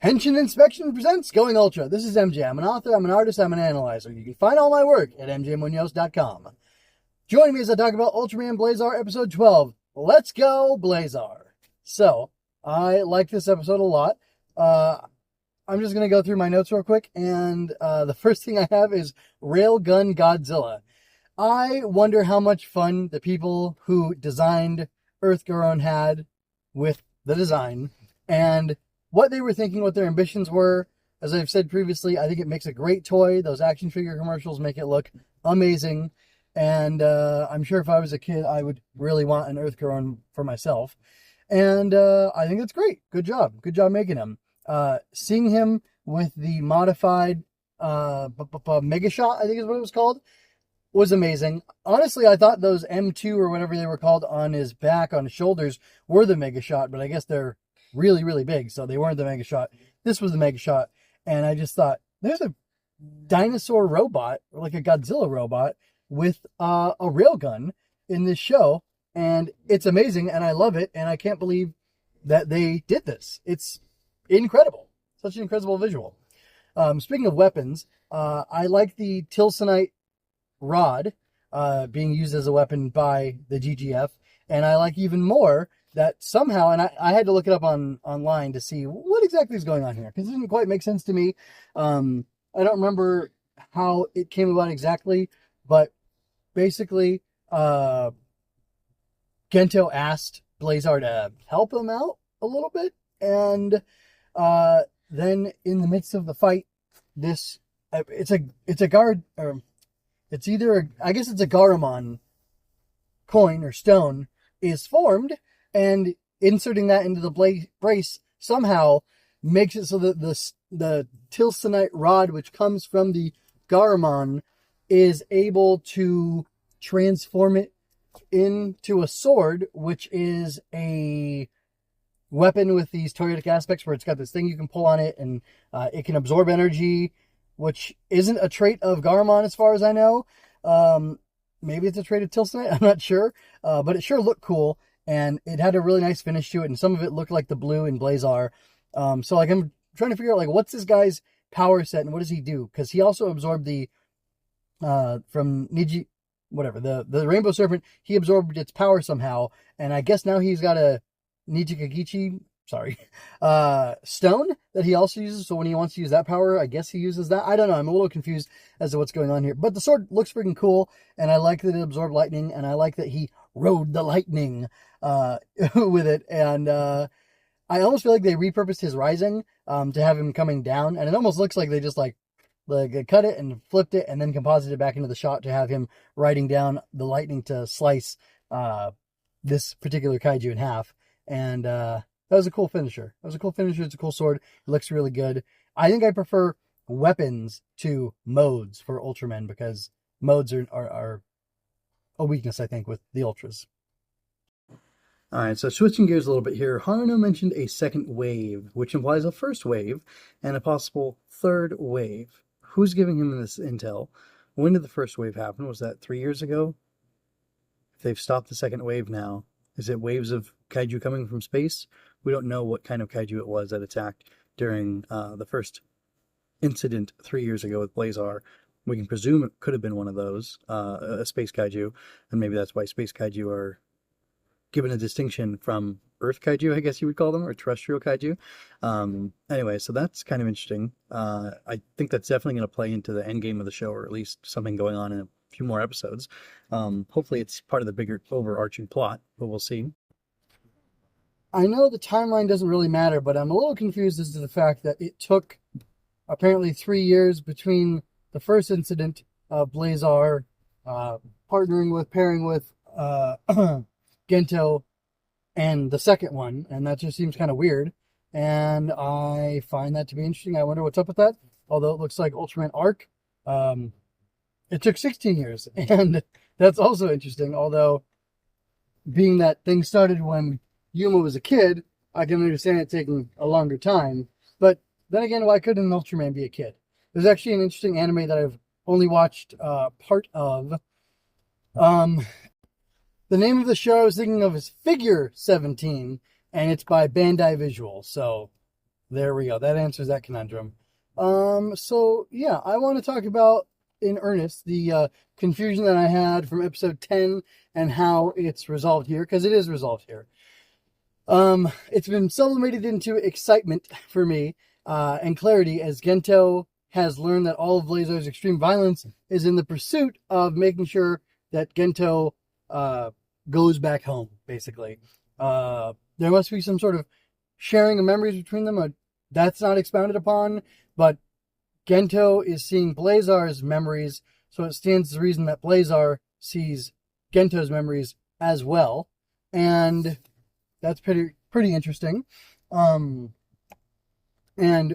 Henshin Inspection presents Going Ultra. This is MJ. I'm an author, I'm an artist, I'm an analyzer. You can find all my work at mjmunoz.com. Join me as I talk about Ultraman Blazar episode 12. Let's go, Blazar. So, I like this episode a lot. I'm just going to go through my notes real quick, and the first thing I have is Gun Godzilla. I wonder how much fun the people who designed Earth-Goron had with the design, and what they were thinking, what their ambitions were. As I've said previously, I think it makes a great toy. Those action figure commercials make it look amazing. And I'm sure if I was a kid, I would really want an Earth-Goron for myself. And I think that's great. Good job. Good job making him. Seeing him with the modified Mega Shot, I think is what it was called, was amazing. Honestly, I thought those M2 or whatever they were called on his back, on his shoulders, were the Mega Shot, but I guess they're really, really big, so they weren't the Mega Shot. This was the Mega Shot, and I just thought, there's a dinosaur robot, like a Godzilla robot, with a railgun in this show, and it's amazing, and I love it, and I can't believe that they did this. It's incredible. Such an incredible visual. Speaking of weapons, I like the Tilsonite rod being used as a weapon by the GGF, and I like even more that somehow, and I had to look it up online to see what exactly is going on here, because it didn't quite make sense to me. I don't remember how it came about exactly, but basically, Gento asked Blazar to help him out a little bit, and then in the midst of the fight, it's a guard, or it's either, I guess it's a Garamon coin or stone is formed, and inserting that into the brace somehow makes it so that the Tilsonite rod, which comes from the Garamon, is able to transform it into a sword, which is a weapon with these toyetic aspects where it's got this thing you can pull on it, and it can absorb energy, which isn't a trait of Garamon as far as I know. Maybe it's a trait of Tilsonite, I'm not sure, but it sure looked cool. And it had a really nice finish to it, and some of it looked like the blue in Blazar. So, like, I'm trying to figure out, like, what's this guy's power set, and what does he do? Because he also absorbed the, from Niji, whatever, the Rainbow Serpent, he absorbed its power somehow, and I guess now he's got a Nijikagichi, stone that he also uses, so when he wants to use that power, I guess he uses that. I don't know, I'm a little confused as to what's going on here. But the sword looks freaking cool, and I like that it absorbed lightning, and I like that he rode the lightning with it, and I almost feel like they repurposed his rising to have him coming down, and it almost looks like they just like cut it and flipped it and then composited it back into the shot to have him riding down the lightning to slice this particular kaiju in half. And that was a cool finisher. It's a cool sword. It looks really good. I think I prefer weapons to modes for Ultramen, because modes are a weakness, I think, with the Ultras. Alright, so switching gears a little bit here, Haruno mentioned a second wave, which implies a first wave and a possible third wave. Who's giving him this intel? When did the first wave happen? Was that 3 years ago? If they've stopped the second wave now, is it waves of kaiju coming from space? We don't know what kind of kaiju it was that attacked during the first incident 3 years ago with Blazar. We can presume it could have been one of those, a space kaiju, and maybe that's why space kaiju are given a distinction from Earth kaiju, I guess you would call them, or terrestrial kaiju. Anyway, so that's kind of interesting. I think that's definitely going to play into the end game of the show, or at least something going on in a few more episodes. Hopefully it's part of the bigger overarching plot, but we'll see. I know the timeline doesn't really matter, but I'm a little confused as to the fact that it took apparently 3 years between the first incident of Blazar pairing with Gento and the second one, and that just seems kind of weird, and I find that to be interesting. I wonder what's up with that, although it looks like Ultraman Arc, it took 16 years, and that's also interesting, although being that things started when Yuma was a kid, I can understand it taking a longer time, but then again, why couldn't an Ultraman be a kid? There's actually an interesting anime that I've only watched part of. The name of the show I was thinking of is Figure 17, and it's by Bandai Visual. So There we go. That answers that conundrum. So yeah, I want to talk about in earnest the confusion that I had from episode 10 and how it's resolved here, because it is resolved here. It's been sublimated into excitement for me and clarity as Gento has learned that all of Blazar's extreme violence is in the pursuit of making sure that Gento goes back home, basically. There must be some sort of sharing of memories between them. That's not expounded upon, but Gento is seeing Blazar's memories, so it stands to reason that Blazar sees Gento's memories as well, and that's pretty interesting. And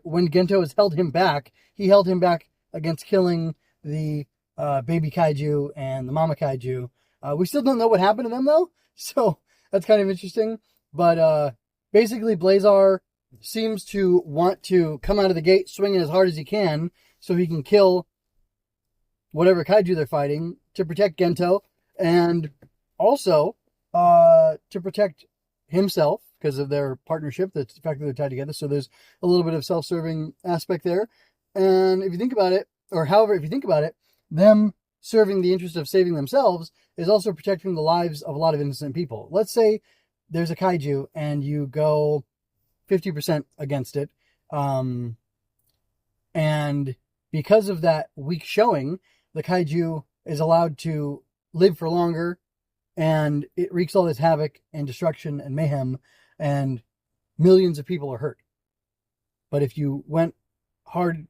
when Gento has held him back, he held him back against killing the baby kaiju and the mama kaiju. We still don't know what happened to them, though, so that's kind of interesting. But basically, Blazar seems to want to come out of the gate swinging as hard as he can so he can kill whatever kaiju they're fighting to protect Gento and also to protect himself because of their partnership, the fact that they're tied together. So there's a little bit of self-serving aspect there. And if you think about it, or however, if you think about it, them serving the interest of saving themselves is also protecting the lives of a lot of innocent people. Let's say there's a kaiju and you go 50% against it. And because of that weak showing, the kaiju is allowed to live for longer and it wreaks all this havoc and destruction and mayhem and millions of people are hurt. But if you went hard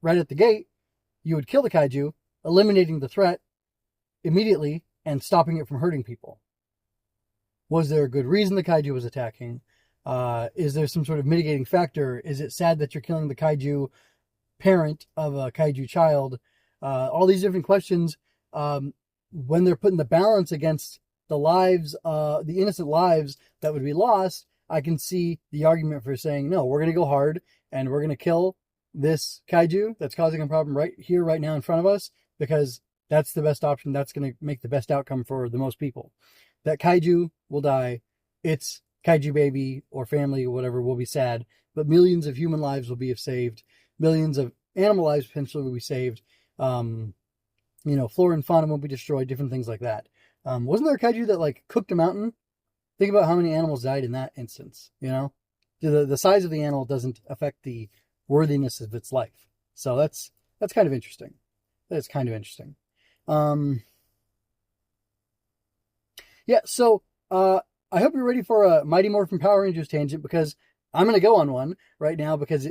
right at the gate, you would kill the kaiju, eliminating the threat immediately and stopping it from hurting people. Was there a good reason the kaiju was attacking? Is there some sort of mitigating factor? Is it sad that you're killing the kaiju parent of a kaiju child? All these different questions, when they're put in the balance against the lives, the innocent lives that would be lost, I can see the argument for saying, no, we're going to go hard and we're going to kill this kaiju that's causing a problem right here, right now in front of us, because that's the best option. That's going to make the best outcome for the most people. That kaiju will die. Its kaiju baby or family or whatever will be sad, but millions of human lives will be saved. Millions of animal lives potentially will be saved. Flora and fauna won't be destroyed, different things like that. Wasn't there a kaiju that cooked a mountain? Think about how many animals died in that instance, The size of the animal doesn't affect the worthiness of its life. So that's kind of interesting. That's kind of interesting. So I hope you're ready for a Mighty Morphin Power Rangers tangent, because I'm going to go on one right now, because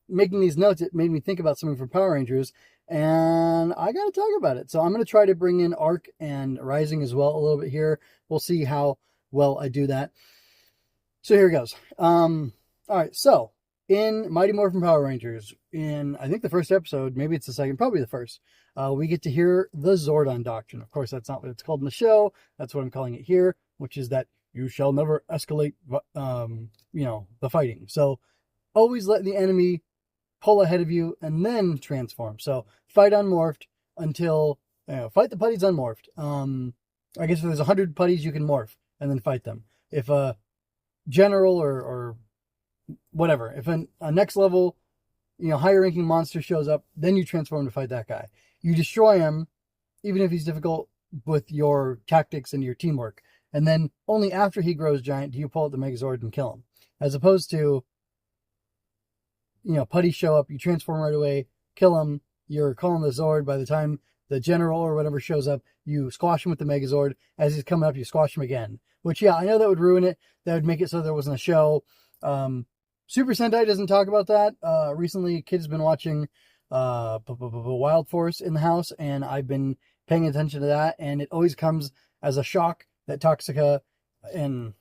making these notes, it made me think about something from Power Rangers, and I got to talk about it. So I'm going to try to bring in Arc and Rising as well a little bit here. We'll see how well I do that. So here it goes. All right, so in Mighty Morphin Power Rangers, in I think the first episode, maybe it's the second, probably the first, we get to hear the Zordon Doctrine. Of course, that's not what it's called in the show. That's what I'm calling it here, which is that you shall never escalate, the fighting. So always let the enemy pull ahead of you and then transform. So fight unmorphed until, fight the putties unmorphed. I guess if there's 100 putties, you can morph and then fight them. If a general or whatever, if a next level, higher ranking monster shows up, then you transform to fight that guy. You destroy him, even if he's difficult, with your tactics and your teamwork. And then only after he grows giant do you pull out the Megazord and kill him. As opposed to, putties show up, you transform right away, kill him, you're calling the Zord. By the time the general or whatever shows up, you squash him with the Megazord. As he's coming up, you squash him again. Which, I know that would ruin it. That would make it so there wasn't a show. Super Sentai doesn't talk about that. Recently, kids have been watching Wild Force in the house, and I've been paying attention to that, and it always comes as a shock that Toxica and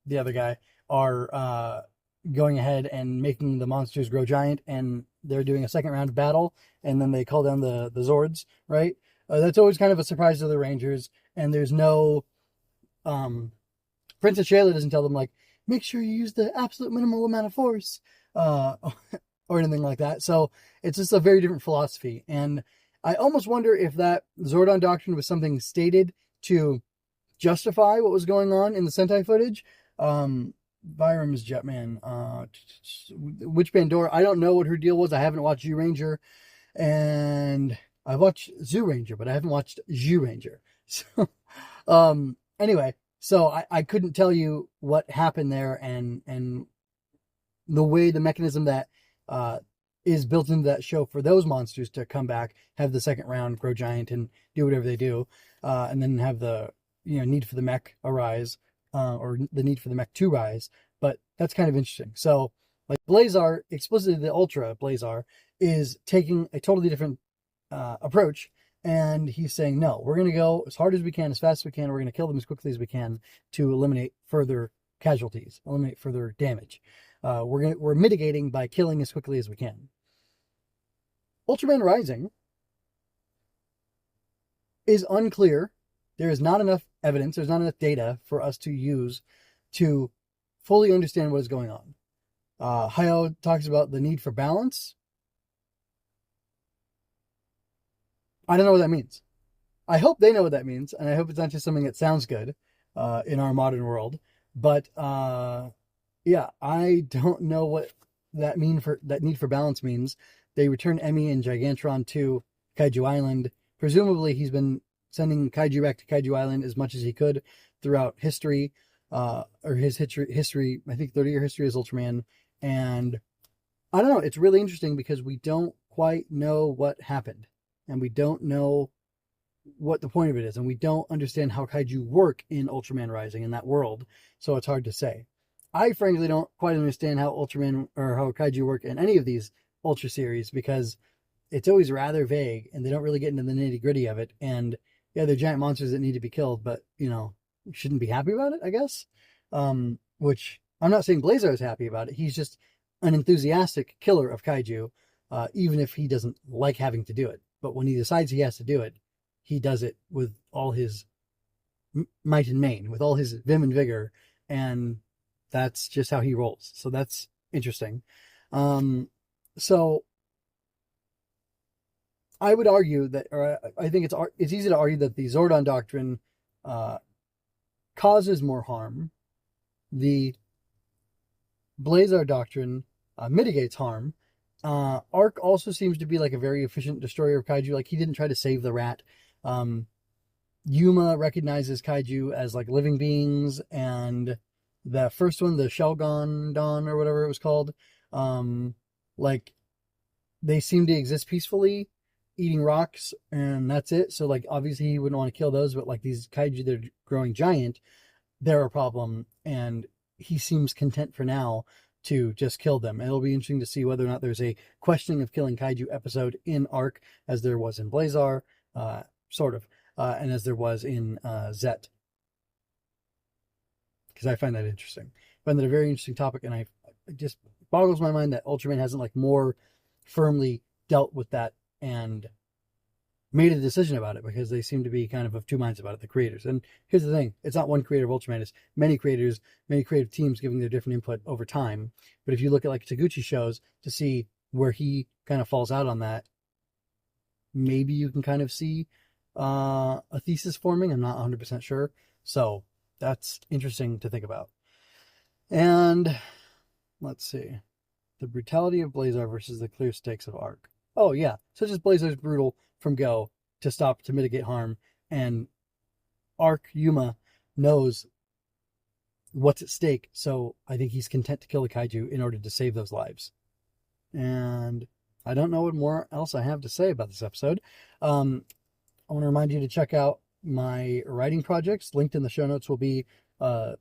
the other guy are going ahead and making the monsters grow giant, and they're doing a second round of battle, and then they call down the Zords, right? That's always kind of a surprise to the Rangers, and there's no... Princess Shayla doesn't tell them, make sure you use the absolute minimal amount of force, or anything like that. So it's just a very different philosophy. And I almost wonder if that Zordon Doctrine was something stated to justify what was going on in the Sentai footage. Byram's Jetman. Witch Pandora. I don't know what her deal was. I haven't watched Ranger, and I watched Zoo Ranger, but I haven't watched Zoo Ranger. So, anyway, so I couldn't tell you what happened there, and the way the mechanism that is built into that show for those monsters to come back, have the second round, grow giant, and do whatever they do, and then have the need for the mech arise, or the need for the mech to rise. But that's kind of interesting. So, like Blazar, explicitly the Ultra Blazar, is taking a totally different approach, and he's saying, no, we're going to go as hard as we can, as fast as we can. We're going to kill them as quickly as we can to eliminate further casualties, eliminate further damage. We're mitigating by killing as quickly as we can. Ultraman Rising is unclear. There is not enough evidence. There's not enough data for us to use to fully understand what is going on. Hayao talks about the need for balance. I don't know what that means. I hope they know what that means, and I hope it's not just something that sounds good in our modern world. But yeah, I don't know what that need for balance means. They return Emmy and Gigantron to Kaiju Island. Presumably, he's been sending Kaiju back to Kaiju Island as much as he could throughout history, or his history. I think 30-year history as Ultraman, and I don't know. It's really interesting because we don't quite know what happened, and we don't know what the point of it is, and we don't understand how Kaiju work in Ultraman Rising in that world. So it's hard to say. I frankly don't quite understand how Ultraman or how Kaiju work in any of these Ultra series, because it's always rather vague and they don't really get into the nitty gritty of it. And yeah, they're giant monsters that need to be killed, but you shouldn't be happy about it, I guess. Which I'm not saying Blazar is happy about it. He's just an enthusiastic killer of Kaiju, even if he doesn't like having to do it. But when he decides he has to do it, he does it with all his might and main, with all his vim and vigor, and that's just how he rolls. So that's interesting. So I would argue that, or I think it's easy to argue that the Zordon Doctrine causes more harm. The Blazar Doctrine mitigates harm. Arc also seems to be like a very efficient destroyer of Kaiju. Like, he didn't try to save the rat. Yuma recognizes Kaiju as like living beings, and the first one, the Shelgon Dawn or whatever it was called, like, they seem to exist peacefully, eating rocks, and that's it. So like, obviously he wouldn't want to kill those, but like these Kaiju that are growing giant, they're a problem, and he seems content for now to just kill them. It'll be interesting to see whether or not there's a questioning of killing Kaiju episode in Arc, as there was in Blazar, sort of, and as there was in Zet. Because I find that interesting. I find that a very interesting topic, and it just boggles my mind that Ultraman hasn't like more firmly dealt with that and made a decision about it, because they seem to be kind of two minds about it, the creators. And here's the thing, it's not one creator of Ultraman, it's many creators, many creative teams giving their different input over time. But if you look at like Taguchi shows to see where he kind of falls out on that, maybe you can kind of see a thesis forming. I'm not 100% sure. So that's interesting to think about. And let's see. The brutality of Blazar versus the clear stakes of Arc. Oh, yeah. Such as Blazar's brutal from go to mitigate harm, and Arc Yuma knows what's at stake, so I think he's content to kill the Kaiju in order to save those lives. And I don't know what more else I have to say about this episode. I want to remind you to check out my writing projects. Linked in the show notes will be a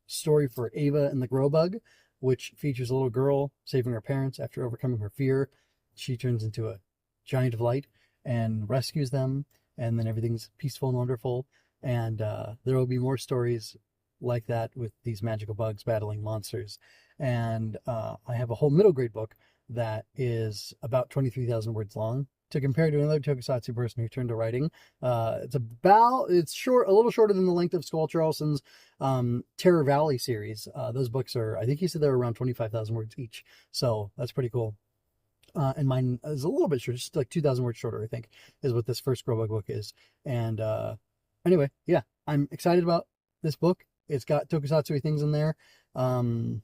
story for Ava and the Grow Bug, which features a little girl saving her parents after overcoming her fear. She turns into a giant of light and rescues them, and then everything's peaceful and wonderful. And there will be more stories like that with these magical bugs battling monsters. And I have a whole middle grade book that is about 23,000 words long. To compare to another Tokusatsu person who turned to writing, it's short, a little shorter than the length of Squall Charleston's Terror Valley series. Those books are, I think he said they were around 25,000 words each. So that's pretty cool. And mine is a little bit shorter, just like 2,000 words shorter, I think, is what this first Growbug book is. And anyway, yeah, I'm excited about this book. It's got Tokusatsu things in there. And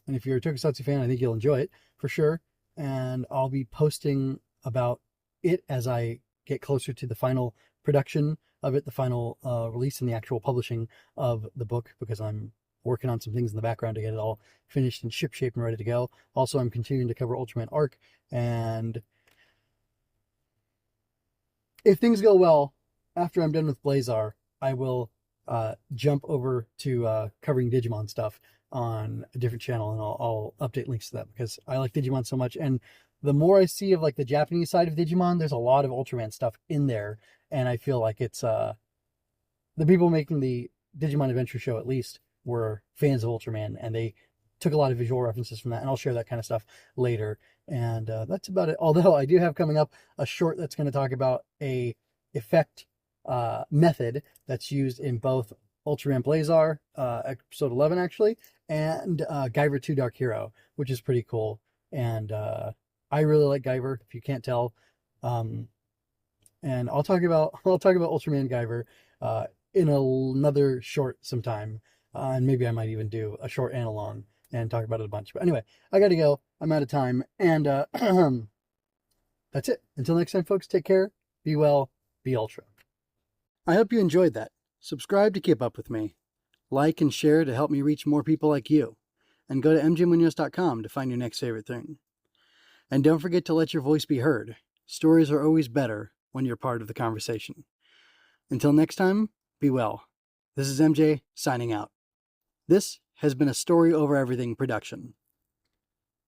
if you're a Tokusatsu fan, I think you'll enjoy it for sure. And I'll be posting about it as I get closer to the final production of it, the final release and the actual publishing of the book, because I'm working on some things in the background to get it all finished and ship shape and ready to go. Also, I'm continuing to cover Ultraman Arc, and if things go well, after I'm done with Blazar, I will jump over to covering Digimon stuff on a different channel, and I'll update links to that because I like Digimon so much. And the more I see of like the Japanese side of Digimon, there's a lot of Ultraman stuff in there, and I feel like it's the people making the Digimon Adventure show at least were fans of Ultraman, and they took a lot of visual references from that, and I'll share that kind of stuff later. And that's about it. Although I do have coming up a short that's going to talk about a effect method that's used in both Ultraman Blazar, episode 11 actually, and Guyver 2 Dark Hero, which is pretty cool. And I really like Guyver, if you can't tell. And I'll talk about Ultraman Guyver in another short sometime. And maybe I might even do a short and a long and talk about it a bunch. But anyway, I gotta go. I'm out of time. And that's it. Until next time, folks, take care, be well, be Ultra. I hope you enjoyed that. Subscribe to keep up with me. Like and share to help me reach more people like you. And go to mjmunoz.com to find your next favorite thing. And don't forget to let your voice be heard. Stories are always better when you're part of the conversation. Until next time, be well. This is MJ signing out. This has been a Story Over Everything production.